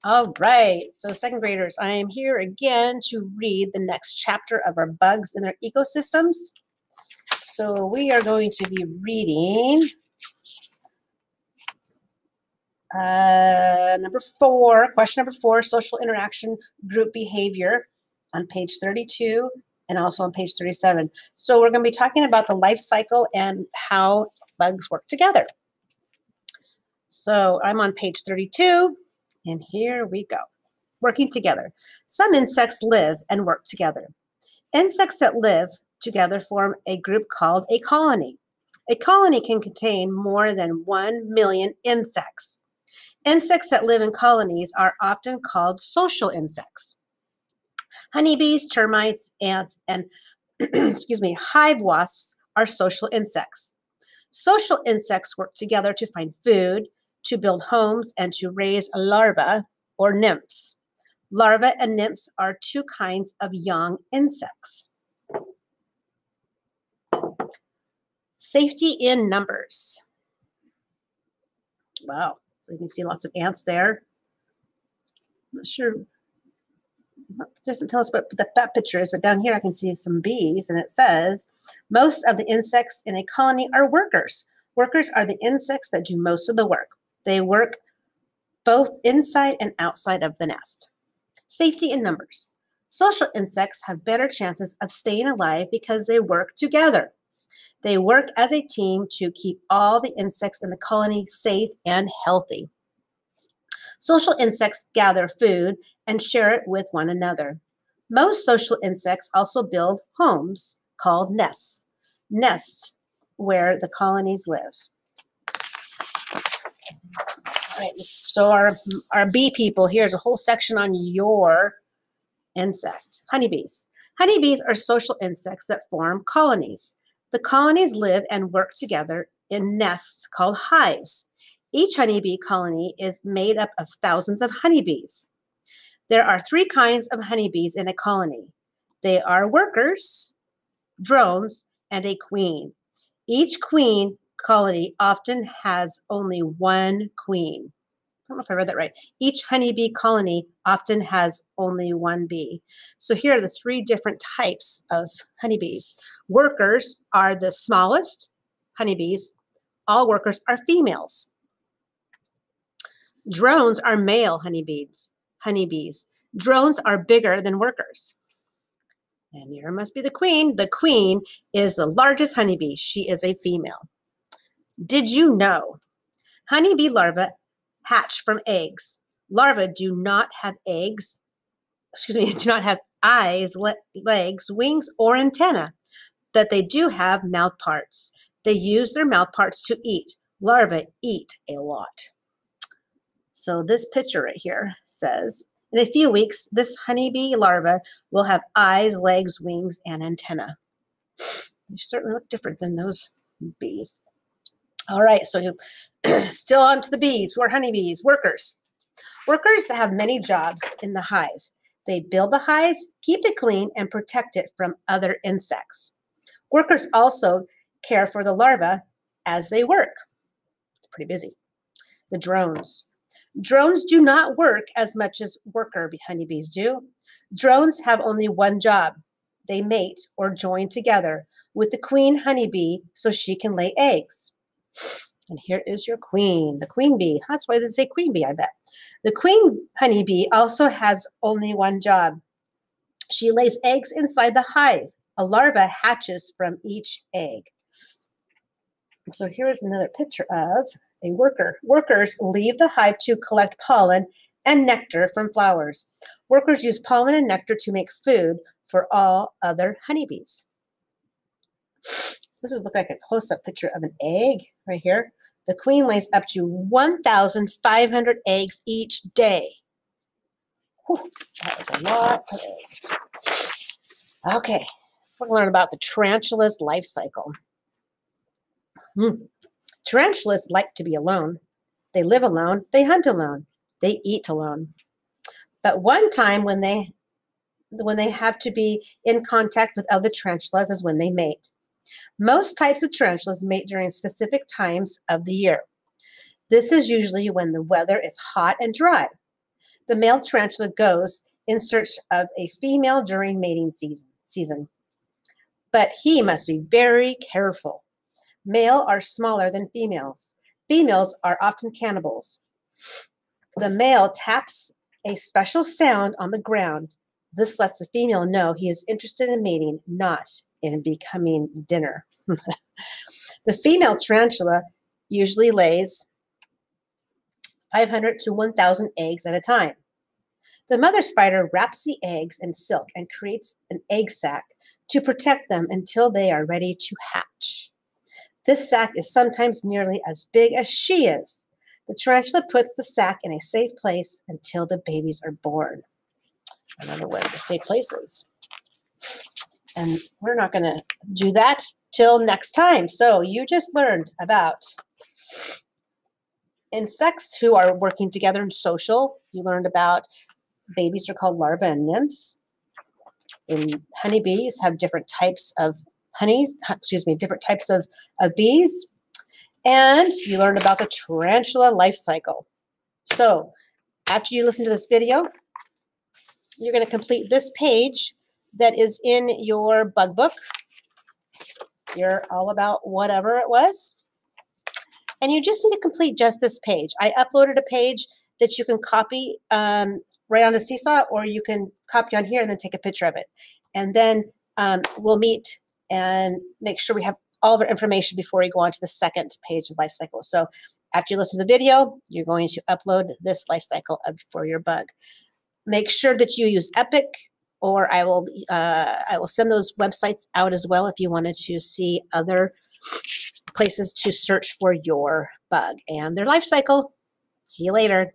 All right, so second graders, I am here again to read the next chapter of our bugs in their ecosystems. So we are going to be reading question number 4, social interaction group behavior on page 32 and also on page 37. So we're going to be talking about the life cycle and how bugs work together. So I'm on page 32 and here we go. Working together. Some insects live and work together. Insects that live together form a group called a colony. A colony can contain more than 1 million insects. Insects that live in colonies are often called social insects. Honeybees, termites, ants, and hive wasps are social insects. Social insects work together to find food, to build homes, and to raise larvae or nymphs. Larvae and nymphs are two kinds of young insects. Safety in numbers. Wow, so you can see lots of ants there. I'm not sure, it doesn't tell us what that picture is, but down here I can see some bees, and it says, most of the insects in a colony are workers. Workers are the insects that do most of the work. They work both inside and outside of the nest. Safety in numbers. Social insects have better chances of staying alive because they work together. They work as a team to keep all the insects in the colony safe and healthy. Social insects gather food and share it with one another. Most social insects also build homes called nests. Nests where the colonies live. All right, so our bee people, here's a whole section on your insect. Honeybees. Honeybees are social insects that form colonies. The colonies live and work together in nests called hives. Each honeybee colony is made up of thousands of honeybees. There are 3 kinds of honeybees in a colony. They are workers, drones, and a queen. Each queen colony often has only one queen. I don't know if I read that right. Each honeybee colony often has only one bee. So here are the 3 different types of honeybees. Workers are the smallest honeybees. All workers are females. Drones are male honeybees. Drones are bigger than workers. And here must be the queen. The queen is the largest honeybee. She is a female. Did you know honeybee larvae hatch from eggs? Larvae do not have eggs, do not have eyes, legs, wings, or antenna, but they do have mouth parts. They use their mouth parts to eat. Larvae eat a lot. So this picture right here says, in a few weeks, this honeybee larva will have eyes, legs, wings, and antenna. They certainly look different than those bees. All right, so still on to the bees. Who are honeybees? Workers. Workers have many jobs in the hive. They build the hive, keep it clean, and protect it from other insects. Workers also care for the larvae as they work. It's pretty busy. The drones. Drones do not work as much as worker honeybees do. Drones have only one job. They mate or join together with the queen honeybee so she can lay eggs. And here is your queen, the queen bee. That's why they say queen bee, I bet. The queen honeybee also has only one job. She lays eggs inside the hive. A larva hatches from each egg. So here is another picture of a worker. Workers leave the hive to collect pollen and nectar from flowers. Workers use pollen and nectar to make food for all other honeybees. So this looks like a close-up picture of an egg right here. The queen lays up to 1,500 eggs each day. Whew, that is a lot of eggs. Okay, we're going to learn about the tarantula's life cycle. Tarantulas like to be alone. They live alone. They hunt alone. They eat alone. But one time when they have to be in contact with other tarantulas is when they mate. Most types of tarantulas mate during specific times of the year. This is usually when the weather is hot and dry. The male tarantula goes in search of a female during mating season. But he must be very careful. Male are smaller than females. Females are often cannibals. The male taps a special sound on the ground. This lets the female know he is interested in mating, not in becoming dinner. The female tarantula usually lays 500 to 1,000 eggs at a time. The mother spider wraps the eggs in silk and creates an egg sac to protect them until they are ready to hatch. This sac is sometimes nearly as big as she is. The tarantula puts the sac in a safe place until the babies are born. Another one of the safe places. And we're not going to do that till next time. So you just learned about insects who are working together and social. You learned about babies are called larvae and nymphs. Honeybees have different types of different types of bees. And you learned about the tarantula life cycle. So after you listen to this video, you're going to complete this page that is in your bug book. You're all about whatever it was. And you just need to complete just this page. I uploaded a page that you can copy right onto Seesaw, or you can copy on here and then take a picture of it. And then we'll meet and make sure we have all of our information before we go on to the second page of life cycle. So after you listen to the video, you're going to upload this life cycle for your bug. Make sure that you use Epic, or I will send those websites out as well if you wanted to see other places to search for your bug and their life cycle. See you later.